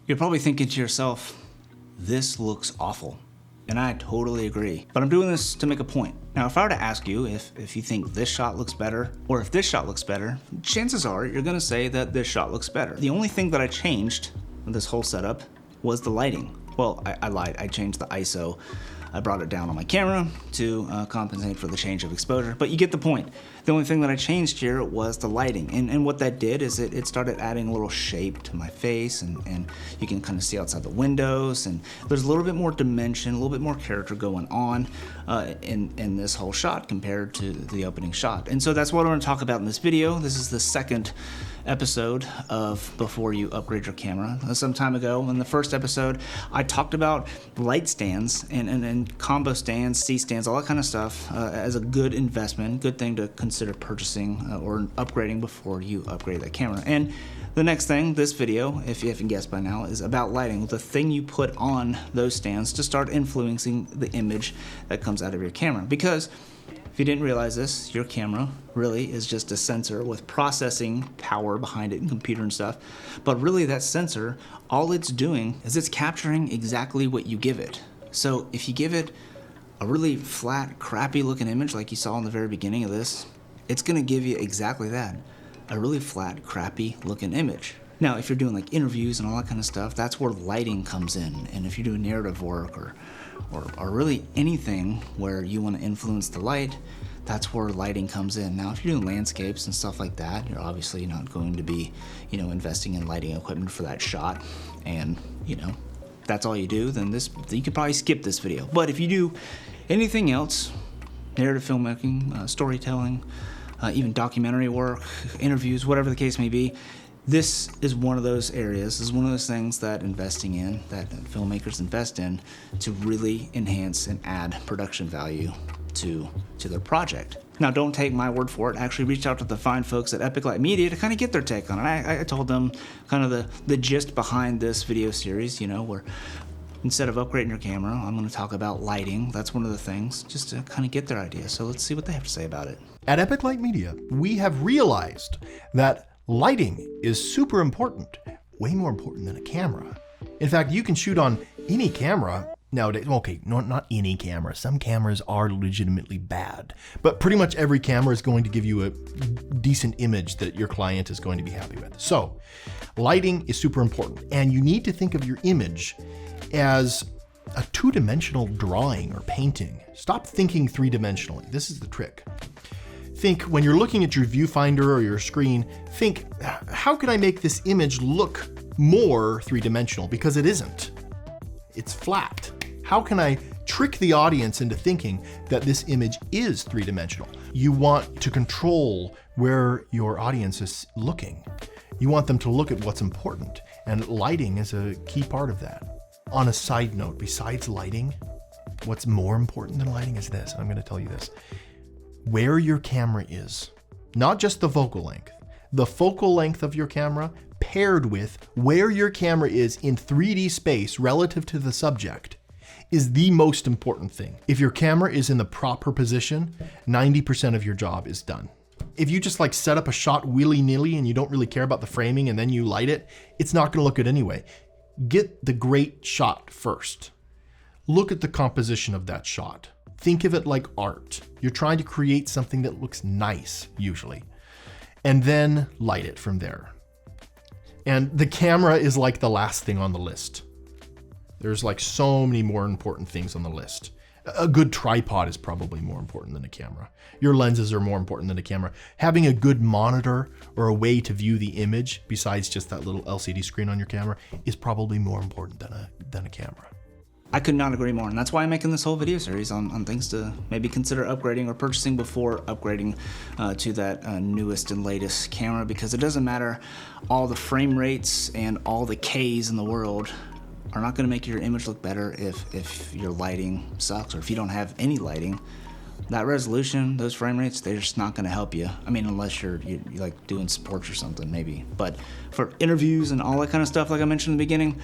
You're probably thinking to yourself, this looks awful. And I totally agree. But I'm doing this to make a point. Now, if I were to ask you if you think this shot looks better, or if this shot looks better, chances are you're gonna say that this shot looks better. The only thing that I changed with this whole setup was the lighting. Well, I lied, I changed the ISO. I brought it down on my camera to compensate for the change of exposure, but you get the point. The only thing that I changed here was the lighting, and what that did is it started adding a little shape to my face, and you can kind of see outside the windows, and there's a little bit more dimension, a little bit more character going on in this whole shot compared to the opening shot. And so that's what I want to talk about in this video. This is the second episode of Before You Upgrade Your Camera. Some time ago, in the first episode, I talked about light stands and combo stands, C-stands, all that kind of stuff as a good investment, good thing to consider purchasing or upgrading before you upgrade that camera. And the next thing, this video, if you haven't guessed by now, is about lighting, the thing you put on those stands to start influencing the image that comes out of your camera. Because if you didn't realize this, your camera really is just a sensor with processing power behind it and computer and stuff. But really that sensor, all it's doing is it's capturing exactly what you give it. So if you give it a really flat, crappy looking image like you saw in the very beginning of this, it's gonna give you exactly that, a really flat, crappy looking image. Now, if you're doing like interviews and all that kind of stuff, that's where lighting comes in. And if you're doing narrative work or really anything where you want to influence the light, that's where lighting comes in. Now, if you're doing landscapes and stuff like that, you're obviously not going to be, investing in lighting equipment for that shot. And, that's all you do, then you could probably skip this video. But if you do anything else, narrative filmmaking, storytelling, even documentary work, interviews, whatever the case may be, this is one of those areas, this is one of those things that filmmakers invest in to really enhance and add production value to their project. Now, don't take my word for it. I actually reached out to the fine folks at Epic Light Media to kind of get their take on it. I told them kind of the gist behind this video series, where instead of upgrading your camera, I'm going to talk about lighting. That's one of the things, just to kind of get their idea. So let's see what they have to say about it. At Epic Light Media, we have realized that lighting is super important, way more important than a camera. In fact, you can shoot on any camera nowadays. Okay, not any camera. Some cameras are legitimately bad, but pretty much every camera is going to give you a decent image that your client is going to be happy with. So lighting is super important, and you need to think of your image as a two-dimensional drawing or painting. Stop thinking three-dimensionally. This is the trick. Think, when you're looking at your viewfinder or your screen, think, how can I make this image look more three-dimensional? Because it isn't. It's flat. How can I trick the audience into thinking that this image is three-dimensional? You want to control where your audience is looking. You want them to look at what's important, and lighting is a key part of that. On a side note, besides lighting, what's more important than lighting is this. I'm going to tell you this. Where your camera is, not just the focal length of your camera paired with where your camera is in 3D space relative to the subject is the most important thing. If your camera is in the proper position, 90% of your job is done. If you just set up a shot willy-nilly and you don't really care about the framing and then you light it, it's not going to look good anyway. Get the great shot first. Look at the composition of that shot. Think of it like art. You're trying to create something that looks nice, usually, and then light it from there. And the camera is like the last thing on the list. There's so many more important things on the list. A good tripod is probably more important than a camera. Your lenses are more important than a camera. Having a good monitor or a way to view the image besides just that little LCD screen on your camera is probably more important than a camera. I could not agree more, and that's why I'm making this whole video series on things to maybe consider upgrading or purchasing before upgrading to that newest and latest camera, because it doesn't matter all the frame rates and all the Ks in the world are not going to make your image look better if your lighting sucks, or if you don't have any lighting. That resolution, those frame rates, they're just not going to help you. I mean, unless you're like doing sports or something, maybe. But for interviews and all that kind of stuff, like I mentioned in the beginning,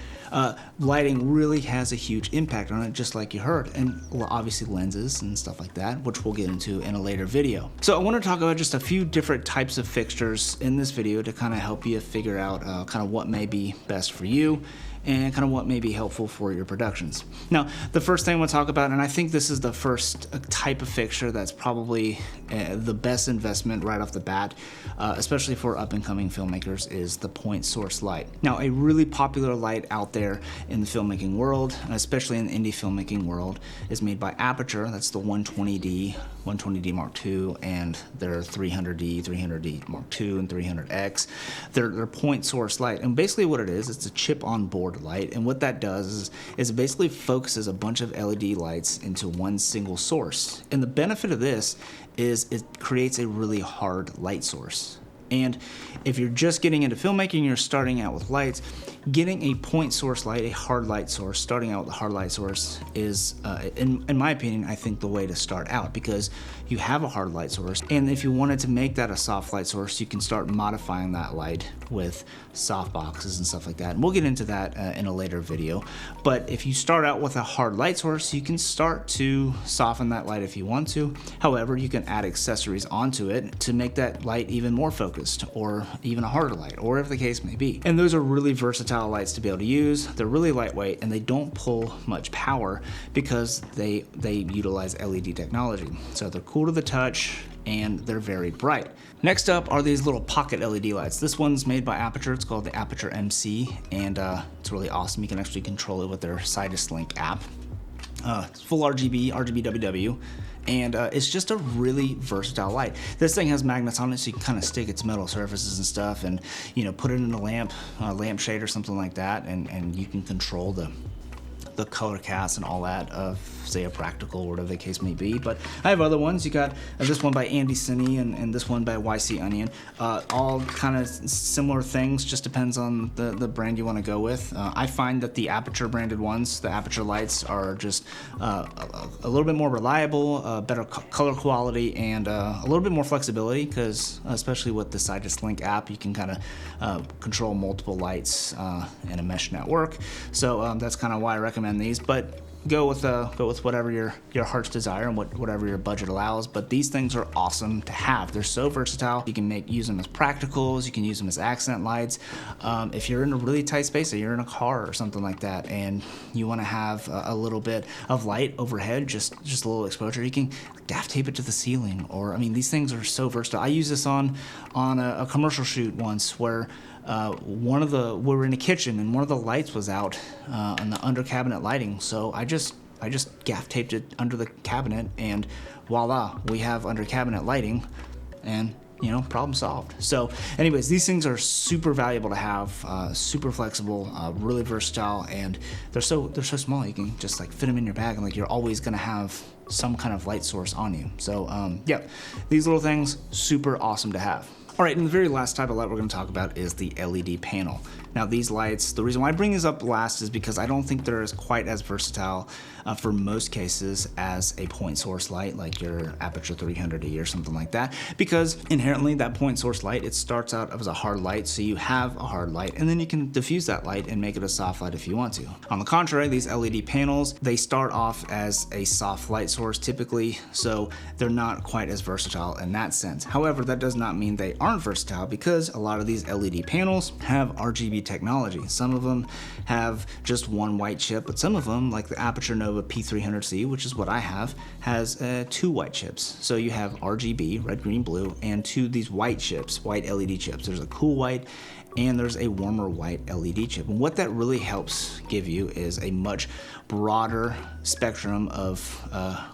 lighting really has a huge impact on it, just like you heard. And obviously lenses and stuff like that, which we'll get into in a later video. So I want to talk about just a few different types of fixtures in this video to kind of help you figure out kind of what may be best for you and kind of what may be helpful for your productions. Now, the first thing I want to talk about, and I think this is the first type of fixture that's probably the best investment right off the bat, especially for up-and-coming filmmakers, is the point source light. Now, a really popular light out there in the filmmaking world, especially in the indie filmmaking world, is made by Aputure. That's the 120D Mark II, and their 300D Mark II, and 300X. They're point source light, and basically what it is, it's a chip on board light, and what that does is it basically focuses a bunch of LED lights into one single source. And the benefit of this is it creates a really hard light source. And if you're just getting into filmmaking, you're starting out with lights, getting a point source light, a hard light source, starting out with a hard light source is, in my opinion, I think the way to start out, because you have a hard light source. And if you wanted to make that a soft light source, you can start modifying that light with soft boxes and stuff like that. And we'll get into that in a later video. But if you start out with a hard light source, you can start to soften that light if you want to. However, you can add accessories onto it to make that light even more focused, or even a harder light, or whatever the case may be. And those are really versatile lights to be able to use. They're really lightweight, and they don't pull much power because they utilize LED technology. So they're cool to the touch, and they're very bright. Next up are these little pocket LED lights. This one's made by Aputure. It's called the Aputure MC, and it's really awesome. You can actually control it with their Sidus Link app. It's full RGB, RGB-WW, and it's just a really versatile light. This thing has magnets on it, so you can kind of stick its metal surfaces and stuff, and put it in a lampshade or something like that, and you can control the color cast and all that of, say, a practical, whatever the case may be. But I have other ones. You got this one by Andy Cine and this one by YC Onion. All kind of similar things, just depends on the brand you want to go with. I find that the Aputure branded ones, the Aputure lights, are just a little bit more reliable, better color quality, and a little bit more flexibility, because especially with the Sidus Link app, you can kind of control multiple lights in a mesh network. So that's kind of why I recommend these, but go with whatever your heart's desire and whatever your budget allows. But these things are awesome to have. They're so versatile. You can use them as practicals. You can use them as accent lights. If you're in a really tight space, or you're in a car or something like that, and you want to have a little bit of light overhead, just a little exposure, you can gaff tape it to the ceiling. Or, I mean, these things are so versatile. I used this on a commercial shoot once where we were in a kitchen and one of the lights was out on the under cabinet lighting. So I just gaff taped it under the cabinet, and voila, we have under cabinet lighting, and problem solved. So anyways, these things are super valuable to have, super flexible, really versatile, and they're so small you can just fit them in your bag, and you're always gonna have some kind of light source on you. So yeah, these little things, super awesome to have. All right, and the very last type of light we're going to talk about is the LED panel. Now, these lights, the reason why I bring these up last is because I don't think they're quite as versatile for most cases as a point source light like your Aputure 300D or something like that, because inherently that point source light, it starts out as a hard light, so you have a hard light, and then you can diffuse that light and make it a soft light if you want to. On the contrary, these LED panels, they start off as a soft light source typically, so they're not quite as versatile in that sense. However, that does not mean they aren't versatile, because a lot of these LED panels have RGB technology. Some of them have just one white chip, but some of them, like the Aputure Nova P300C, which is what I have, has 2 white chips. So you have RGB, red, green, blue, and 2 these white chips, white LED chips. There's a cool white and there's a warmer white LED chip. And what that really helps give you is a much broader spectrum of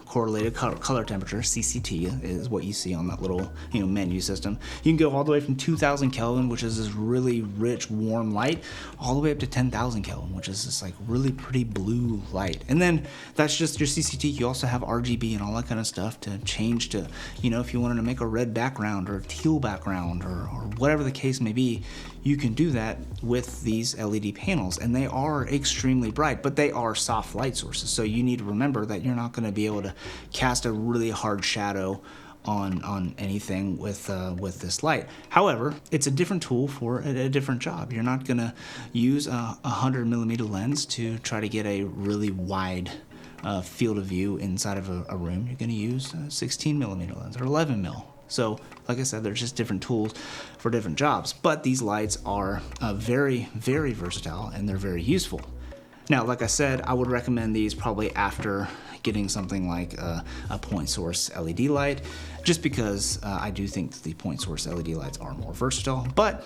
correlated color temperature. CCT is what you see on that little menu system. You can go all the way from 2000 Kelvin, which is this really rich warm light, all the way up to 10,000 Kelvin, which is this really pretty blue light. And then that's just your CCT. You also have RGB and all that kind of stuff to change to, if you wanted to make a red background or a teal background or whatever the case may be, you can do that with these LED panels, and they are extremely bright, but they are soft light sources. So you need to remember that you're not going to be able to cast a really hard shadow on anything with this light. However, it's a different tool for a different job. You're not going to use a 100mm lens to try to get a really wide field of view inside of a room. You're going to use a 16mm lens or 11mm. So like I said, there's just different tools for different jobs, but these lights are very, very versatile and they're very useful. Now, like I said, I would recommend these probably after getting something like a point source LED light, just because I do think the point source LED lights are more versatile. But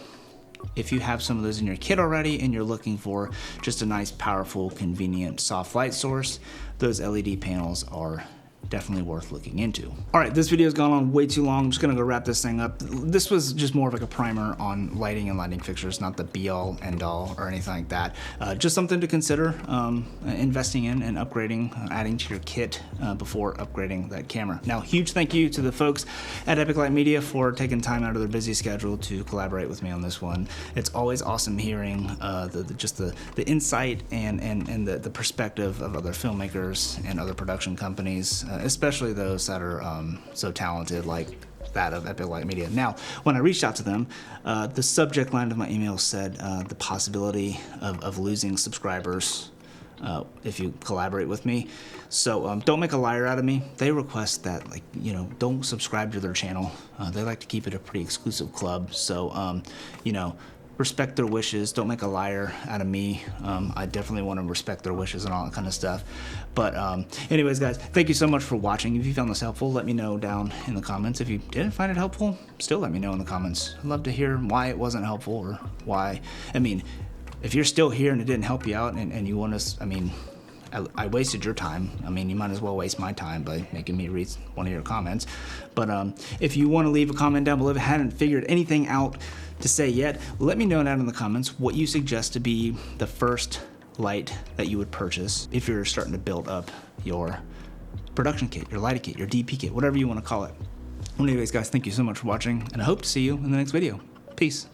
if you have some of those in your kit already and you're looking for just a nice, powerful, convenient, soft light source, those LED panels are definitely worth looking into. All right, this video has gone on way too long. I'm just gonna go wrap this thing up. This was just more of like a primer on lighting and lighting fixtures, not the be all end all or anything like that. Just something to consider investing in and upgrading, adding to your kit before upgrading that camera. Now, huge thank you to the folks at Epic Light Media for taking time out of their busy schedule to collaborate with me on this one. It's always awesome hearing the insight and the perspective of other filmmakers and other production companies, especially those that are so talented like that of Epic Light Media. Now, when I reached out to them, the subject line of my email said the possibility of losing subscribers if you collaborate with me. So don't make a liar out of me. They request that, like, you know, don't subscribe to their channel. They like to keep it a pretty exclusive club. So, you know, respect their wishes. Don't make a liar out of me. I definitely want to respect their wishes and all that kind of stuff. But anyways, guys, thank you so much for watching. If you found this helpful, let me know down in the comments. If you didn't find it helpful, still let me know in the comments. I'd love to hear why it wasn't helpful or why. I mean, if you're still here and it didn't help you out and you want to, I mean, I wasted your time. I mean, you might as well waste my time by making me read one of your comments. But if you want to leave a comment down below, if you hadn't figured anything out to say yet, let me know down in the comments what you suggest to be the first light that you would purchase if you're starting to build up your production kit, your lighting kit, your DP kit, whatever you want to call it. Anyways, guys, thank you so much for watching, and I hope to see you in the next video. Peace.